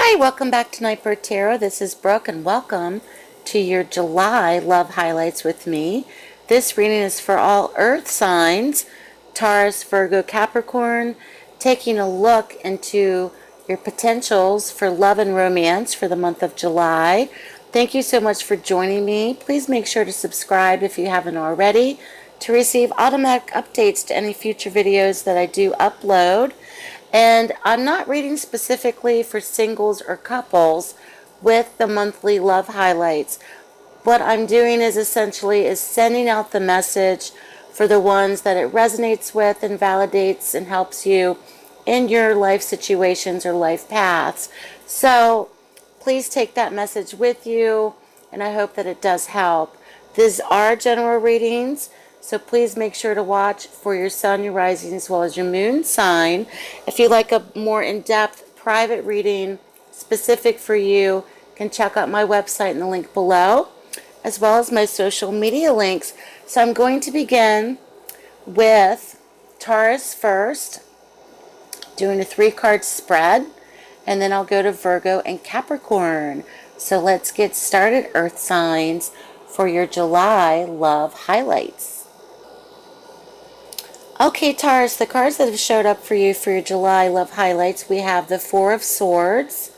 Hi, welcome back to Nightbird Tarot. This is Brooke, and welcome to your July love highlights with me. This reading is for all earth signs, Taurus, Virgo, Capricorn, taking a look into your potentials for love and romance for the month of July. Thank you so much for joining me. Please make sure to subscribe if you haven't already to receive automatic updates to any future videos that I do upload. And I'm not reading specifically for singles or couples with the monthly love highlights. What I'm doing is essentially sending out the message for the ones that it resonates with and validates and helps you in your life situations or life paths. So please take that message with you, and I hope that it does help. These are general readings, so please make sure to watch for your sun, your rising, as well as your moon sign. If you'd like a more in-depth private reading specific for you, you can check out my website in the link below, as well as my social media links. So I'm going to begin with Taurus first, doing a 3-card spread, and then I'll go to Virgo and Capricorn. So let's get started, earth signs, for your July love highlights. Okay, Taurus, the cards that have showed up for you for your July love highlights, we have the 4 of Swords,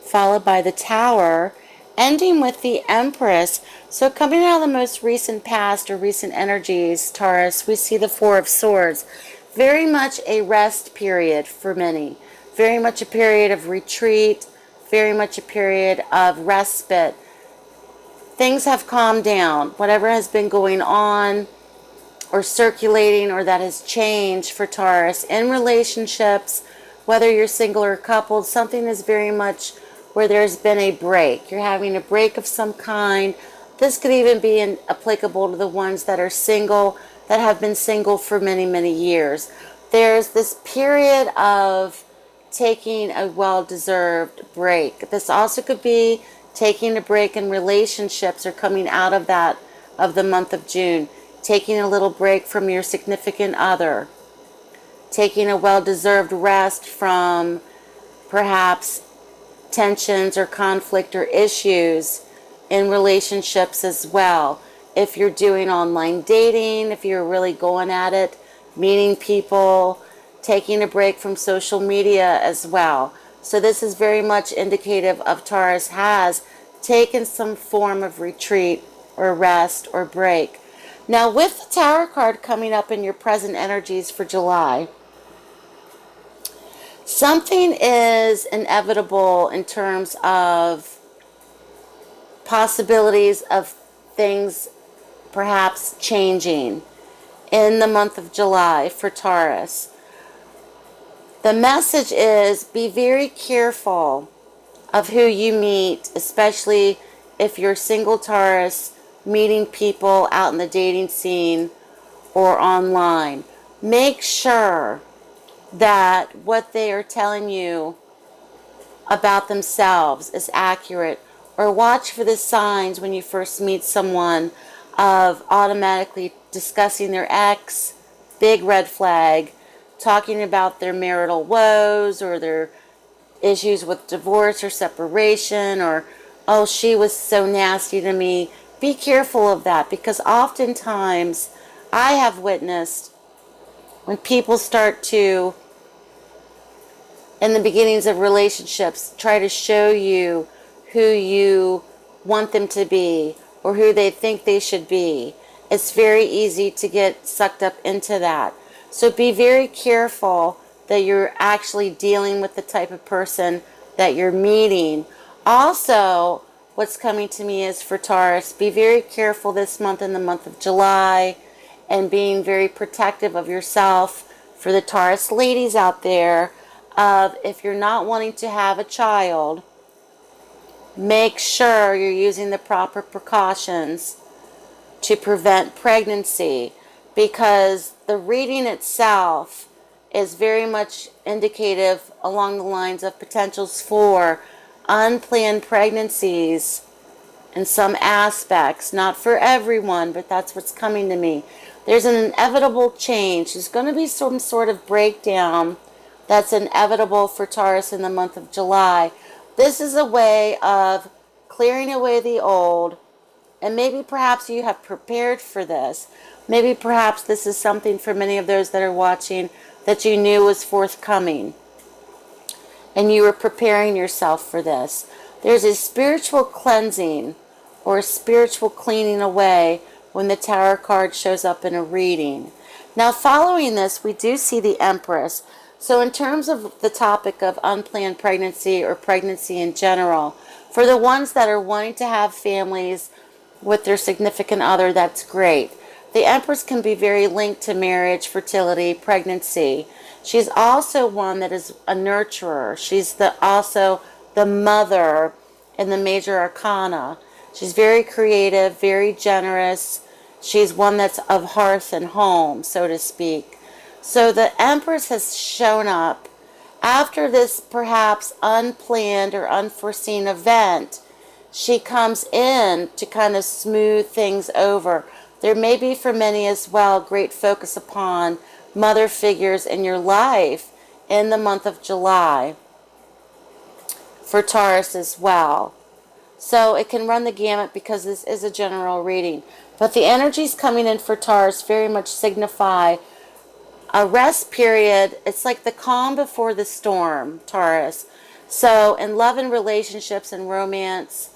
followed by the Tower, ending with the Empress. So coming out of the most recent past or recent energies, Taurus, we see the 4 of Swords. Very much a rest period for many. Very much a period of retreat. Very much a period of respite. Things have calmed down. Whatever has been going on or circulating or that has changed for Taurus in relationships, whether you're single or coupled, something is very much where there's been a break. You're having a break of some kind. This could even be applicable to the ones that are single, that have been single for many, many years. There's this period of taking a well-deserved break. This also could be taking a break in relationships or coming out of that of the month of June. Taking a little break from your significant other, taking a well-deserved rest from perhaps tensions or conflict or issues in relationships as well. If you're doing online dating, if you're really going at it, meeting people, taking a break from social media as well. So this is very much indicative of Taurus has taken some form of retreat or rest or break. Now, with the Tower card coming up in your present energies for July, something is inevitable in terms of possibilities of things perhaps changing in the month of July for Taurus. The message is be very careful of who you meet, especially if you're single Taurus, meeting people out in the dating scene or online. Make sure that what they are telling you about themselves is accurate, or watch for the signs when you first meet someone of automatically discussing their ex, big red flag, talking about their marital woes or their issues with divorce or separation, or, oh, she was so nasty to me. Be careful of that, because oftentimes I have witnessed when people start to, in the beginnings of relationships, try to show you who you want them to be or who they think they should be. It's very easy to get sucked up into that. So be very careful that you're actually dealing with the type of person that you're meeting. Also, what's coming to me is for Taurus, be very careful this month, in the month of July, and being very protective of yourself. For the Taurus ladies out there, of if you're not wanting to have a child, make sure you're using the proper precautions to prevent pregnancy, because the reading itself is very much indicative along the lines of potentials for unplanned pregnancies in some aspects. Not for everyone, but that's what's coming to me. There's an inevitable change. There's going to be some sort of breakdown that's inevitable for Taurus in the month of July. This is a way of clearing away the old, and maybe perhaps you have prepared for this. Maybe perhaps this is something for many of those that are watching that you knew was forthcoming, and you were preparing yourself for this. There's a spiritual cleansing or a spiritual cleaning away when the Tower card shows up in a reading. Now, following this, we do see the Empress. So in terms of the topic of unplanned pregnancy or pregnancy in general, for the ones that are wanting to have families with their significant other, that's great. The Empress can be very linked to marriage, fertility, pregnancy. She's also one that is a nurturer. She's also the mother in the major arcana. She's very creative, very generous. She's one that's of hearth and home, so to speak. So the Empress has shown up after this perhaps unplanned or unforeseen event. She comes in to kind of smooth things over. There may be for many as well great focus upon mother figures in your life in the month of July for Taurus as well. So it can run the gamut because this is a general reading. But the energies coming in for Taurus very much signify a rest period. It's like the calm before the storm, Taurus. So in love and relationships and romance,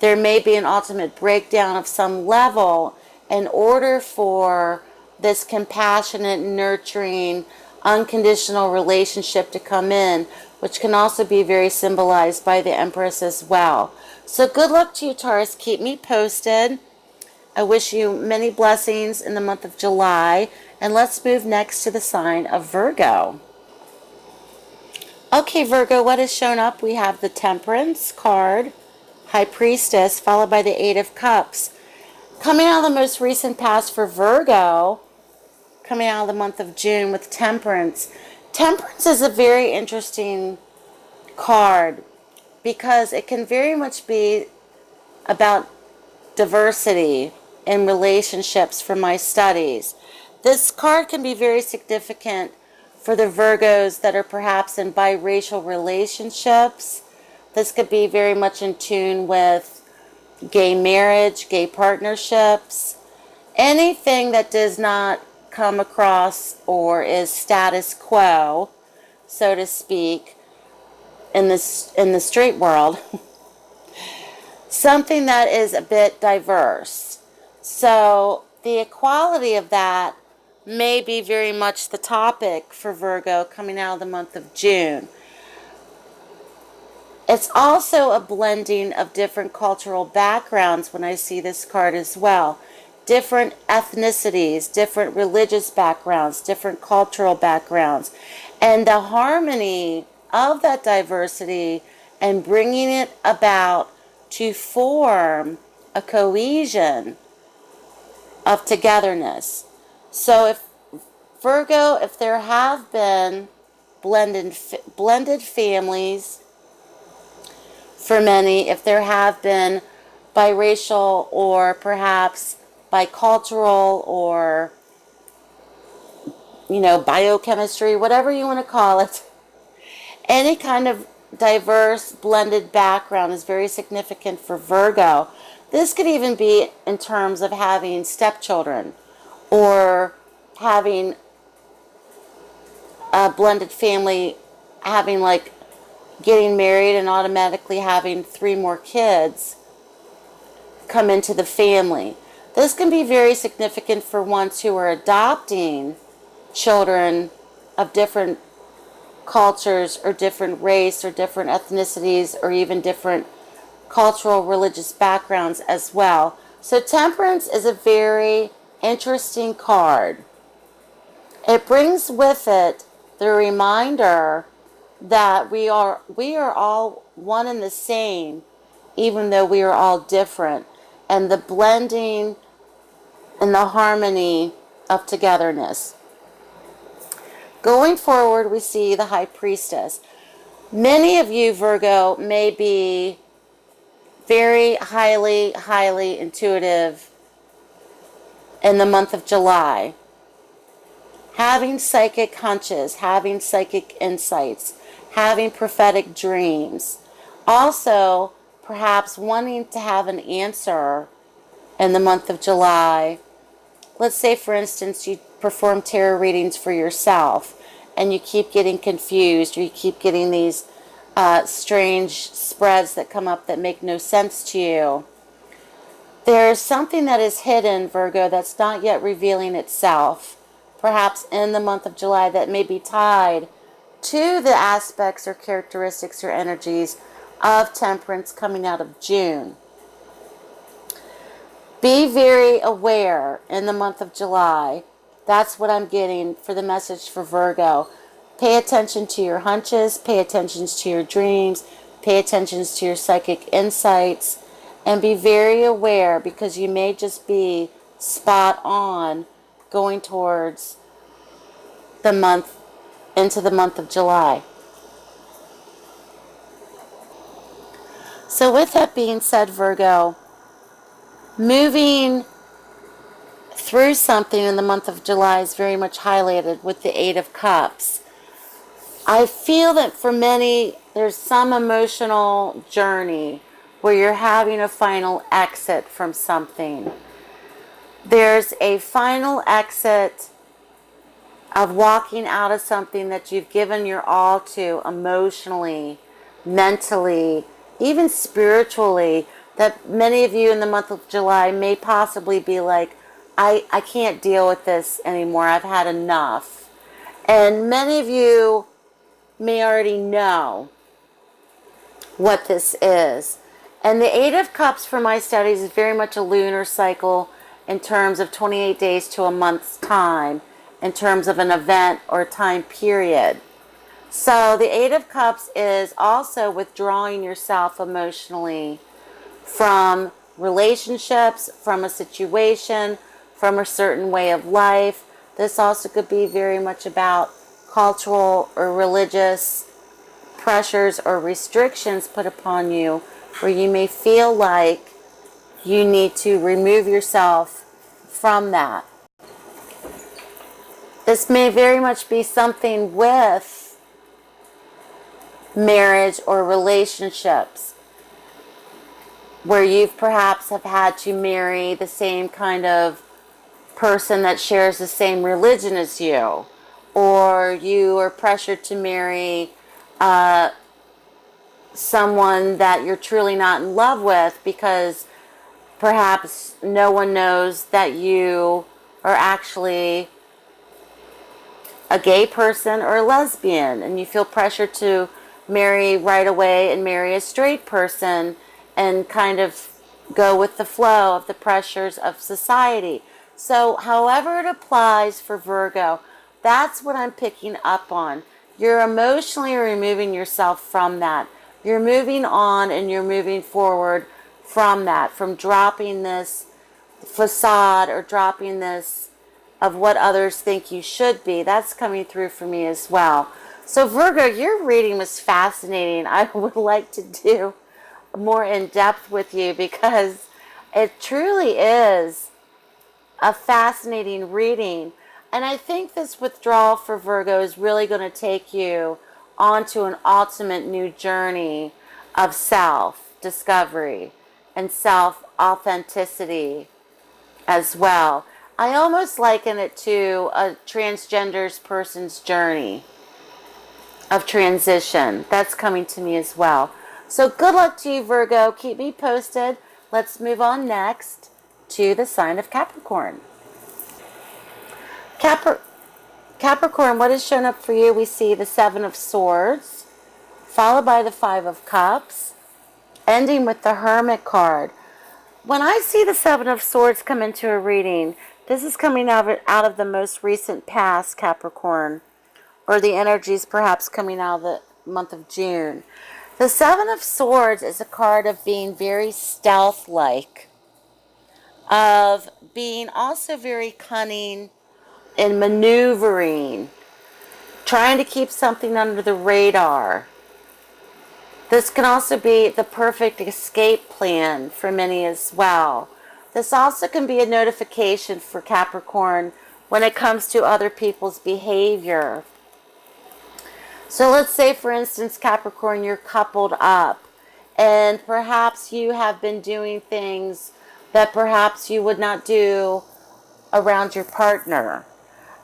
there may be an ultimate breakdown of some level in order for this compassionate, nurturing, unconditional relationship to come in, which can also be very symbolized by the Empress as well. So good luck to you, Taurus. Keep me posted. I wish you many blessings in the month of July. And let's move next to the sign of Virgo. Okay, Virgo, what has shown up? We have the Temperance card, High Priestess, followed by the Eight of Cups. Coming out of the most recent past for Virgo, coming out of the month of June with Temperance. Temperance is a very interesting card because it can very much be about diversity in relationships from my studies. This card can be very significant for the Virgos that are perhaps in biracial relationships. This could be very much in tune with gay marriage, gay partnerships, anything that does not come across or is status quo, so to speak, in the straight world. Something that is a bit diverse. So the equality of that may be very much the topic for Virgo coming out of the month of June. It's also a blending of different cultural backgrounds when I see this card as well. Different ethnicities, different religious backgrounds, different cultural backgrounds. And the harmony of that diversity and bringing it about to form a cohesion of togetherness. So if Virgo, if there have been blended families for many, if there have been biracial or perhaps bicultural or, biochemistry, whatever you want to call it, any kind of diverse blended background is very significant for Virgo. This could even be in terms of having stepchildren or having a blended family, having getting married and automatically having 3 more kids come into the family. This can be very significant for ones who are adopting children of different cultures or different race or different ethnicities or even different cultural religious backgrounds as well. So Temperance is a very interesting card. It brings with it the reminder that we are all one and the same, even though we are all different, and the blending and the harmony of togetherness. Going forward, we see the High Priestess. Many of you, Virgo, may be very highly intuitive in the month of July. Having psychic hunches, having psychic insights, having prophetic dreams. Also, perhaps wanting to have an answer in the month of July. Let's say, for instance, you perform tarot readings for yourself and you keep getting confused, or you keep getting these strange spreads that come up that make no sense to you. There's something that is hidden, Virgo, that's not yet revealing itself, perhaps in the month of July, that may be tied to the aspects or characteristics or energies of Temperance coming out of June. Be very aware in the month of July. That's what I'm getting for the message for Virgo. Pay attention to your hunches, pay attention to your dreams, pay attention to your psychic insights, and be very aware, because you may just be spot on going towards the month, into the month of July. So with that being said, Virgo, moving through something in the month of July is very much highlighted with the Eight of Cups. I feel that for many, there's some emotional journey where you're having a final exit from something. There's a final exit of walking out of something that you've given your all to emotionally, mentally, even spiritually, that many of you in the month of July may possibly be like, I can't deal with this anymore. I've had enough. And many of you may already know what this is. And the Eight of Cups for my studies is very much a lunar cycle in terms of 28 days to a month's time, in terms of an event or a time period. So the Eight of Cups is also withdrawing yourself emotionally from relationships, from a situation, from a certain way of life. This also could be very much about cultural or religious pressures or restrictions put upon you, where you may feel like you need to remove yourself from that. This may very much be something with marriage or relationships, where you perhaps have had to marry the same kind of person that shares the same religion as you, or you are pressured to marry someone that you're truly not in love with, because perhaps no one knows that you are actually a gay person or a lesbian, and you feel pressured to marry right away and marry a straight person and kind of go with the flow of the pressures of society. So however it applies for Virgo, that's what I'm picking up on. You're emotionally removing yourself from that. You're moving on and you're moving forward from that, from dropping this facade or dropping this of what others think you should be. That's coming through for me as well. So Virgo, your reading was fascinating. I would like to do more in depth with you, because it truly is a fascinating reading. And I think this withdrawal for Virgo is really going to take you onto an ultimate new journey of self-discovery and self-authenticity as well. I almost liken it to a transgender person's journey of transition. That's coming to me as well. So good luck to you, Virgo. Keep me posted. Let's move on next to the sign of Capricorn. Capricorn, what is shown up for you? We see the Seven of Swords, followed by the Five of Cups, ending with the Hermit card. When I see the Seven of Swords come into a reading, this is coming out of the most recent past, Capricorn, or the energies perhaps coming out of the month of June. The Seven of Swords is a card of being very stealth-like, of being also very cunning in maneuvering, trying to keep something under the radar. This can also be the perfect escape plan for many as well. This also can be a notification for Capricorn when it comes to other people's behavior. So let's say, for instance, Capricorn, you're coupled up And perhaps you have been doing things that perhaps you would not do around your partner.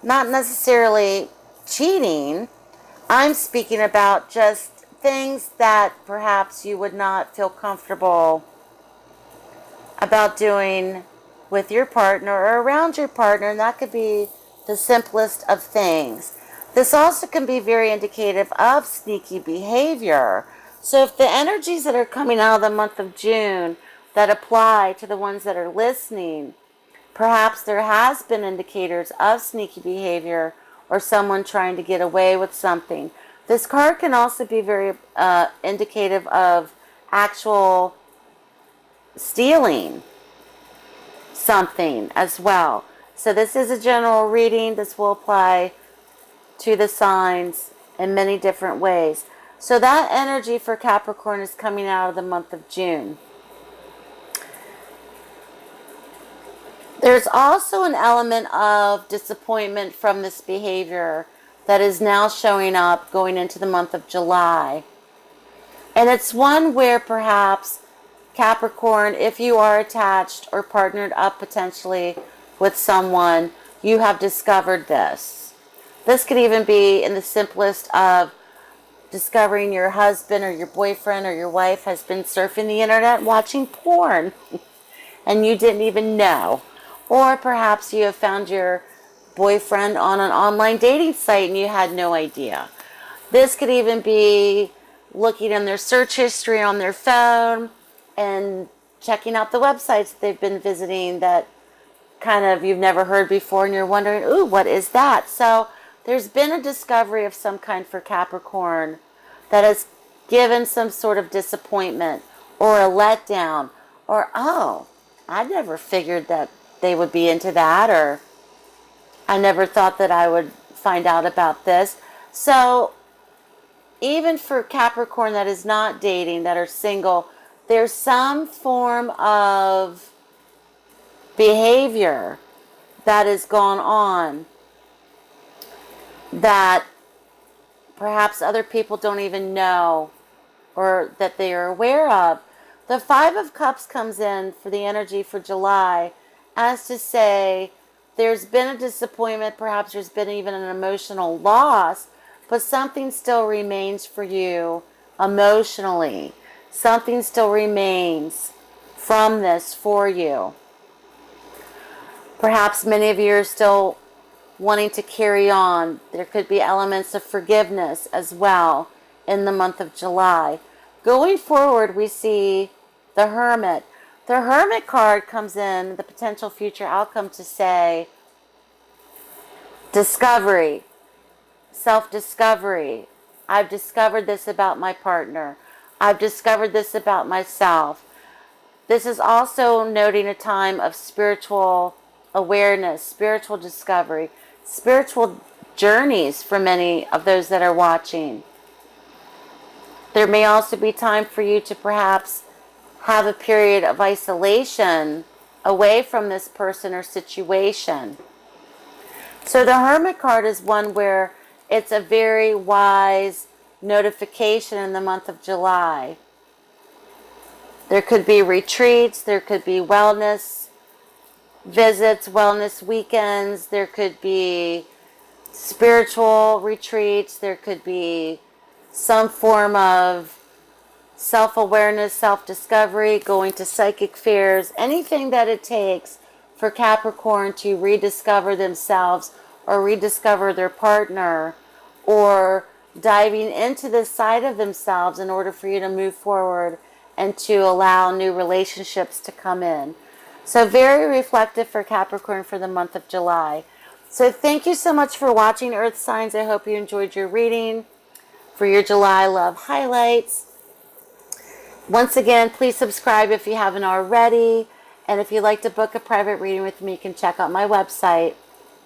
Not necessarily cheating. I'm speaking about just things that perhaps you would not feel comfortable about doing with your partner or around your partner, and that could be the simplest of things. This also can be very indicative of sneaky behavior. So if the energies that are coming out of the month of June that apply to the ones that are listening, perhaps there has been indicators of sneaky behavior or someone trying to get away with something. This card can also be very indicative of actual stealing something as well. So this is a general reading. This will apply to the signs in many different ways. So that energy for Capricorn is coming out of the month of June. There's also an element of disappointment from this behavior that is now showing up going into the month of July. And it's one where perhaps Capricorn, if you are attached or partnered up potentially with someone, you have discovered this. This could even be in the simplest of discovering your husband or your boyfriend or your wife has been surfing the internet watching porn and you didn't even know. Or perhaps you have found your boyfriend on an online dating site and you had no idea. This could even be looking in their search history on their phone and checking out the websites they've been visiting that kind of you've never heard before and you're wondering, ooh, what is that? So there's been a discovery of some kind for Capricorn that has given some sort of disappointment or a letdown or, oh, I never figured that they would be into that, or I never thought that I would find out about this. So even for Capricorn that is not dating, that are single, there's some form of behavior that has gone on that perhaps other people don't even know or that they are aware of. The Five of Cups comes in for the energy for July as to say there's been a disappointment, perhaps there's been even an emotional loss, but something still remains for you emotionally. Something still remains from this for you. Perhaps many of you are still wanting to carry on. There could be elements of forgiveness as well in the month of July. Going forward, we see the Hermit. The Hermit card comes in, the potential future outcome, to say discovery, self-discovery. I've discovered this about my partner. I've discovered this about myself. This is also noting a time of spiritual awareness, spiritual discovery, spiritual journeys for many of those that are watching. There may also be time for you to perhaps have a period of isolation away from this person or situation. So the Hermit card is one where it's a very wise notification in the month of July. There could be retreats, there could be wellness visits, wellness weekends, there could be spiritual retreats, there could be some form of self-awareness, self-discovery, going to psychic fairs, anything that it takes for Capricorn to rediscover themselves or rediscover their partner, or diving into this side of themselves in order for you to move forward and to allow new relationships to come in. So very reflective for Capricorn for the month of July. So thank you so much for watching, Earth Signs. I hope you enjoyed your reading for your July love highlights. Once again, please subscribe if you haven't already. And if you'd like to book a private reading with me, you can check out my website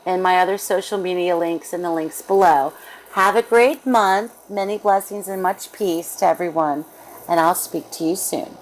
and my other social media links in the links below. Have a great month. Many blessings and much peace to everyone. And I'll speak to you soon.